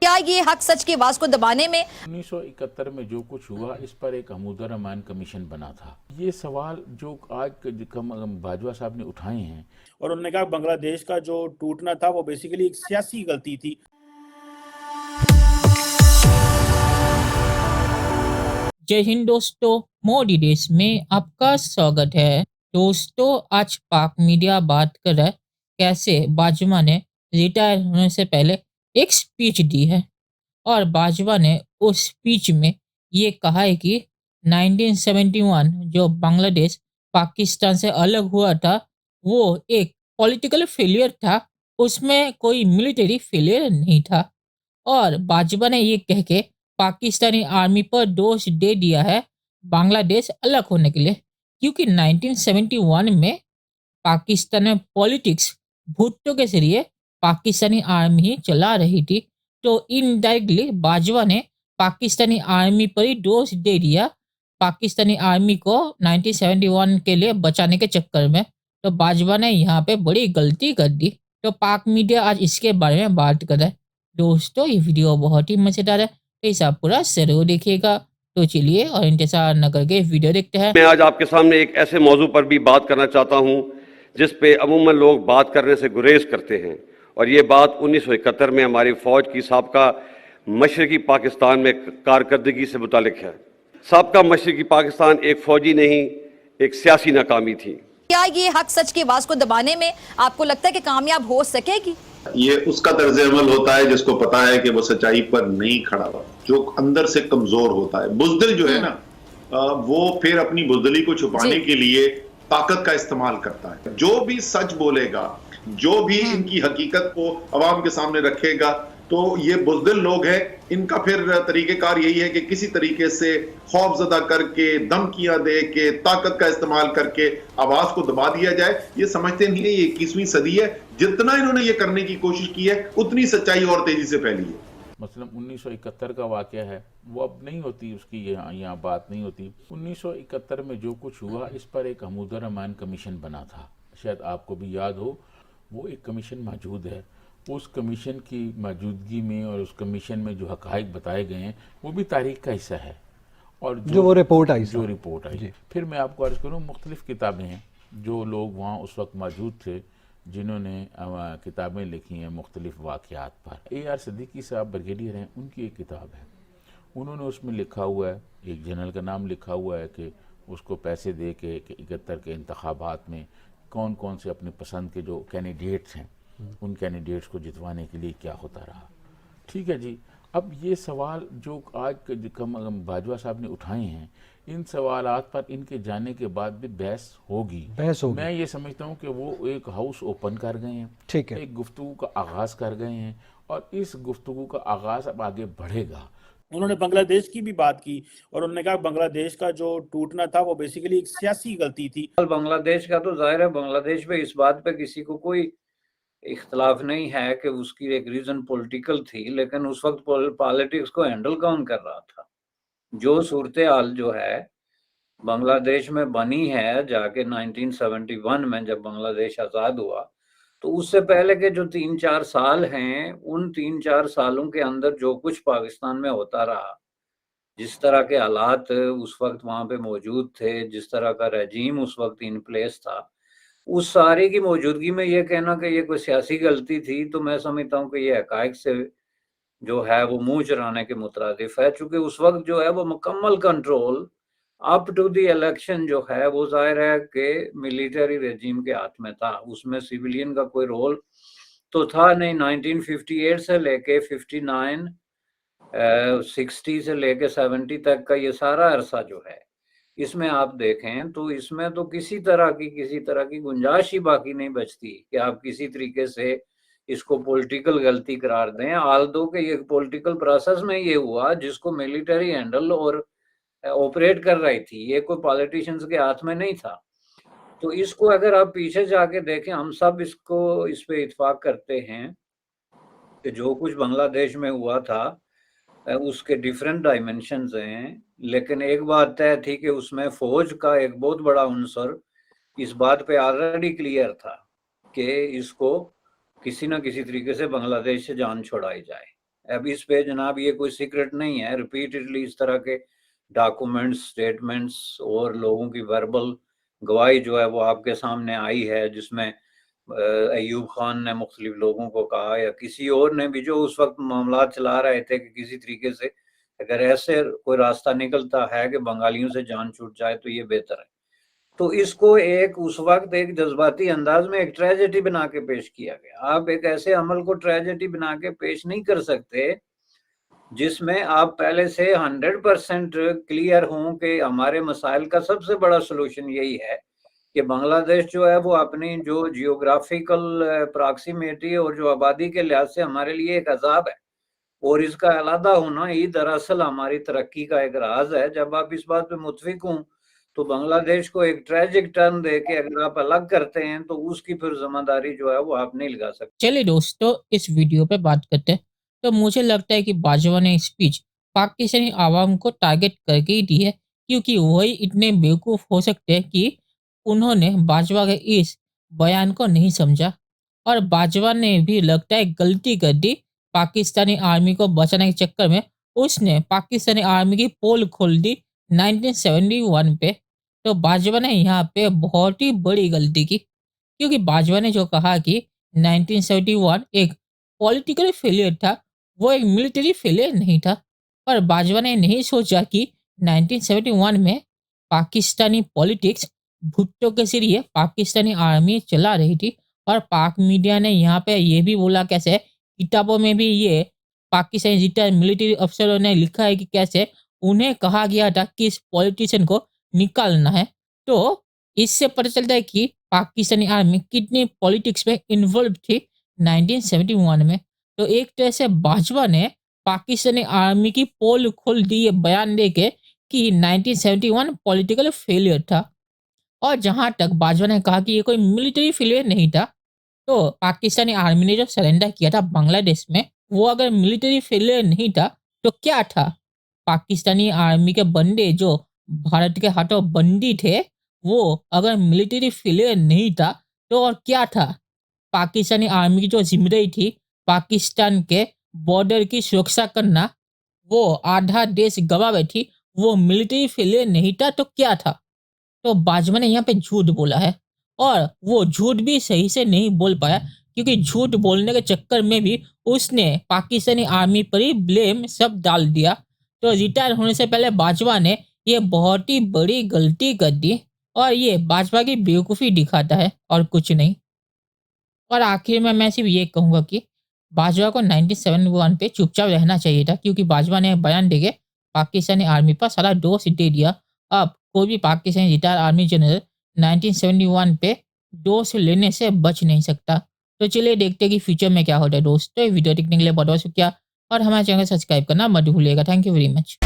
क्या ये हक सच की आवाज को दबाने में 1971 में जो कुछ हुआ इस पर एक महमूद रहमान कमीशन बना था। ये सवाल जो आज बाजवा साहब ने उठाए हैं और उन्होंने कहा बांग्लादेश का जो टूटना था वो बेसिकली एक सियासी गलती थी। जय हिंद दोस्तों, मोदी देश में आपका स्वागत है। दोस्तों, आज पाक मीडिया बात कर रहा है कैसे बाजवा ने रिटायर होने से पहले एक स्पीच दी है और बाजवा ने उस स्पीच में ये कहा है कि 1971 जो बांग्लादेश पाकिस्तान से अलग हुआ था वो एक पॉलिटिकल फेलियर था, उसमें कोई मिलिट्री फेलियर नहीं था। और बाजवा ने ये कह के पाकिस्तानी आर्मी पर दोष दे दिया है बांग्लादेश अलग होने के लिए, क्योंकि 1971 में पाकिस्तान में पॉलिटिक्स भुट्टो के जरिए पाकिस्तानी आर्मी ही चला रही थी। तो इनडायरेक्टली बाजवा ने पाकिस्तानी आर्मी पर ही दोष दे दिया, पाकिस्तानी आर्मी को 1971 के लिए बचाने के चक्कर में। तो बाजवा ने यहाँ पे बड़ी गलती कर दी। तो पाक मीडिया आज इसके बारे में बात कर रहा है। दोस्तों, ये वीडियो बहुत ही मजेदार है, तो इसे आप पूरा जरूर देखिएगा। तो चलिए और इंतजार न करके वीडियो देखते हैं। मैं आज आपके सामने एक ऐसे मौजू पर भी बात करना चाहता हूं जिस पे अमूमन लोग बात करने से गुरेज करते हैं, और ये बात 1971 में हमारी फौज की साबका मशरकी पाकिस्तान में कारकर्दगी से मुतालिक है। साबका मशरकी पाकिस्तान एक फौजी नहीं, एक सियासी नाकामी थी। क्या ये हक सच की आवाज को दबाने में आपको लगता है कि कामयाब हो सकेगी? ये उसका तर्ज अमल होता है जिसको पता है कि वो सच्चाई पर नहीं खड़ा हुआ, जो अंदर से कमजोर होता है। बुजदिल जो है ना, वो फिर अपनी बुजदिली को छुपाने के लिए ताकत का इस्तेमाल करता है। जो भी सच बोलेगा, जो भी इनकी हकीकत को अवाम के सामने रखेगा, तो ये बुजदिल लोग हैं। इनका फिर तरीकेकार यही है कि किसी तरीके से खौफजदा करके, धमकियां दे के, ताकत का इस्तेमाल करके आवाज को दबा दिया जाए। ये समझते नहीं है ये 21वीं सदी है। जितना इन्होंने ये करने की कोशिश की है उतनी सच्चाई और तेजी से फैली है। मतलब 1971 का वाकया है, वो अब नहीं होती, उसकी यहाँ बात नहीं होती। 1971 में जो कुछ हुआ इस पर एक महमूद रहमान कमीशन बना था, शायद आपको भी याद हो। वो एक कमीशन मौजूद है। उस कमीशन की मौजूदगी में और उस कमीशन में जो हक़ाइक़ बताए गए हैं वो भी तारीख का हिस्सा है। और जो वो रिपोर्ट आई फिर मैं आपको अर्ज़ करूँ, मुख्तलिफ़ किताबें हैं। जो लोग वहाँ उस वक्त मौजूद थे जिन्होंने किताबें लिखी हैं मुख्तलिफ़ वाक़यात पर। AR सिद्दीकी साहब ब्रिगेडियर हैं, उनकी एक किताब है। उन्होंने उसमें लिखा हुआ है, एक जनरल का नाम लिखा हुआ है कि उसको पैसे दे के 71 के इंतखाबात में कौन कौन से अपने पसंद के जो कैंडिडेट्स हैं उन कैंडिडेट्स को जितवाने के लिए क्या होता रहा। ठीक है जी। अब ये सवाल जो आज बाजवा साहब ने उठाए हैं, इन सवालात पर इनके जाने के बाद भी बहस होगी। मैं ये समझता हूँ कि वो एक हाउस ओपन कर गए हैं, ठीक है, एक गुफ्तगू का आगाज़ कर गए हैं और इस गुफ्तगू का आगाज़ अब आगे बढ़ेगा। उन्होंने बांग्लादेश की भी बात की और उन्होंने कहा बांग्लादेश का जो टूटना था वो बेसिकली एक सियासी गलती थी। बांग्लादेश का तो जाहिर है, बांग्लादेश पे इस बात पे किसी को कोई इख्तलाफ नहीं है कि उसकी एक रीजन पॉलिटिकल थी, लेकिन उस वक्त पॉलिटिक्स को हैंडल कौन कर रहा था? जो सूरत हाल जो है बांग्लादेश में बनी है जाके 1971 में जब बांग्लादेश आज़ाद हुआ, तो उससे पहले के जो 3-4 साल हैं, उन 3-4 सालों के अंदर जो कुछ पाकिस्तान में होता रहा, जिस तरह के हालात उस वक्त वहाँ पे मौजूद थे, जिस तरह का रजीम उस वक्त इन प्लेस था, उस सारे की मौजूदगी में ये कहना कि ये कोई सियासी गलती थी, तो मैं समझता हूँ कि ये हकायक से जो है वो मुंह चुराने के मुतरादिफ है। चूंकि उस वक्त जो है वो मुकम्मल control up to the election जो है वो जाहिर है कि मिलिट्री रेजिम के हाथ में था, उसमें सिविलियन का कोई रोल तो था नहीं। 1958 से लेके 59, 60 से लेके 70 तक का ये सारा अरसा जो है, इसमें आप देखें तो इसमें तो किसी तरह की गुंजाइश ही बाकी नहीं बचती कि आप किसी तरीके से इसको पॉलिटिकल गलती करार दें। आल्दो के ये पॉलिटिकल प्रोसेस में ये हुआ जिसको मिलिट्री हैंडल और ऑपरेट कर रही थी, ये कोई पॉलिटिशियंस के हाथ में नहीं था। तो इसको अगर आप पीछे जाके देखें, हम सब इसको इस पे इत्फाक करते हैं कि जो कुछ बांग्लादेश में हुआ था उसके डिफरेंट डायमेंशंस हैं, लेकिन एक बात तय थी कि उसमें फौज का एक बहुत बड़ा अंसर इस बात पे ऑलरेडी क्लियर था कि इसको किसी ना किसी तरीके से बांग्लादेश से जान छुड़ाई जाए। अब इस पे जनाब ये कोई सीक्रेट नहीं है, रिपीटेडली इस तरह के डॉक्यूमेंट्स, स्टेटमेंट्स और लोगों की वर्बल गवाही जो है वो आपके सामने आई है, जिसमें अयूब खान ने मुख्तलिफ लोगों को कहा या किसी और ने भी जो उस वक्त मामला चला रहे थे कि किसी तरीके से अगर ऐसे कोई रास्ता निकलता है कि बंगालियों से जान छूट जाए तो ये बेहतर है। तो इसको एक उस वक्त एक जज्बाती अंदाज में एक ट्रेजेडी बना के पेश किया गया। आप एक ऐसे अमल को ट्रेजेडी बना के पेश नहीं कर सकते जिसमें आप पहले से 100% क्लियर हों कि हमारे मसाइल का सबसे बड़ा सोल्यूशन यही है कि बांग्लादेश जो है वो अपनी जो जियोग्राफिकल प्रॉक्सिमिटी और जो आबादी के लिहाज से हमारे लिए एक अजाब है, और इसका अलहदा होना ही दरअसल हमारी तरक्की का एक राज है। जब आप इस बात पे मुत्फिक हों तो बांग्लादेश को एक ट्रेजिक टर्न दे के अगर आप अलग करते हैं तो उसकी फिर जिम्मेदारी जो है वो आप नहीं लगा सकते। चलिए दोस्तों, इस वीडियो पे बात करते हैं। तो मुझे लगता है कि बाजवा ने स्पीच पाकिस्तानी आवाम को टारगेट करके ही दी है, क्योंकि वही इतने बेवकूफ़ हो सकते हैं कि उन्होंने बाजवा के इस बयान को नहीं समझा, और बाजवा ने भी लगता है गलती कर दी। पाकिस्तानी आर्मी को बचाने के चक्कर में उसने पाकिस्तानी आर्मी की पोल खोल दी 1971 पे। तो बाजवा ने यहाँ पे बहुत ही बड़ी गलती की, क्योंकि बाजवा ने जो कहा कि 1971 एक पॉलिटिकल फेलियर था, वो एक मिलिट्री फेलियर नहीं था। पर बाजवा ने नहीं सोचा कि 1971 में पाकिस्तानी पॉलिटिक्स भुट्टो के जरिए पाकिस्तानी आर्मी चला रही थी, और पाक मीडिया ने यहाँ पे ये भी बोला, कैसे किताबों में भी ये पाकिस्तानी रिटायर्ड मिलिट्री अफसरों ने लिखा है कि कैसे उन्हें कहा गया था कि इस पॉलिटिशियन को निकालना है। तो इससे पता चलता है कि पाकिस्तानी आर्मी कितनी पॉलिटिक्स में इन्वॉल्व थी 1971 में। तो एक तरह से बाजवा ने पाकिस्तानी आर्मी की पोल खोल दी ये बयान देके कि 1971 पॉलिटिकल फेलियर था। और जहां तक बाजवा ने कहा कि ये कोई मिलिट्री फेलियर नहीं था, तो पाकिस्तानी आर्मी ने जो सरेंडर किया था बांग्लादेश में, वो अगर मिलिट्री फेलियर नहीं था तो क्या था? पाकिस्तानी आर्मी के बंदे जो भारत के हाथों बंदी थे, वो अगर मिलिट्री फेलियर नहीं था तो और क्या था? पाकिस्तानी आर्मी की जो जिम्मेदारी थी पाकिस्तान के बॉर्डर की सुरक्षा करना, वो आधा देश गवा बैठी, वो मिलिट्री फेलियर नहीं था तो क्या था? तो बाजवा ने यहाँ पे झूठ बोला है, और वो झूठ भी सही से नहीं बोल पाया, क्योंकि झूठ बोलने के चक्कर में भी उसने पाकिस्तानी आर्मी पर ही ब्लेम सब डाल दिया। तो रिटायर होने से पहले बाजवा ने ये बहुत ही बड़ी गलती कर दी, और ये बाजवा की बेवकूफ़ी दिखाता है और कुछ नहीं। और आखिर में मैं सिर्फ ये कहूँगा कि बाजवा को 1971 पे चुपचाप रहना चाहिए था, क्योंकि बाजवा ने बयान देके पाकिस्तानी आर्मी पर सारा दोष दे दिया। अब कोई भी पाकिस्तानी रिटायर आर्मी जनरल 1971 पे दोष लेने से बच नहीं सकता। तो चलिए देखते हैं कि फ्यूचर में क्या होता है दोस्तों। वीडियो देखने के लिए बहुत बहुत शुक्रिया, और हमारे चैनल को सब्सक्राइब करना मत भूलिएगा। Thank you very much.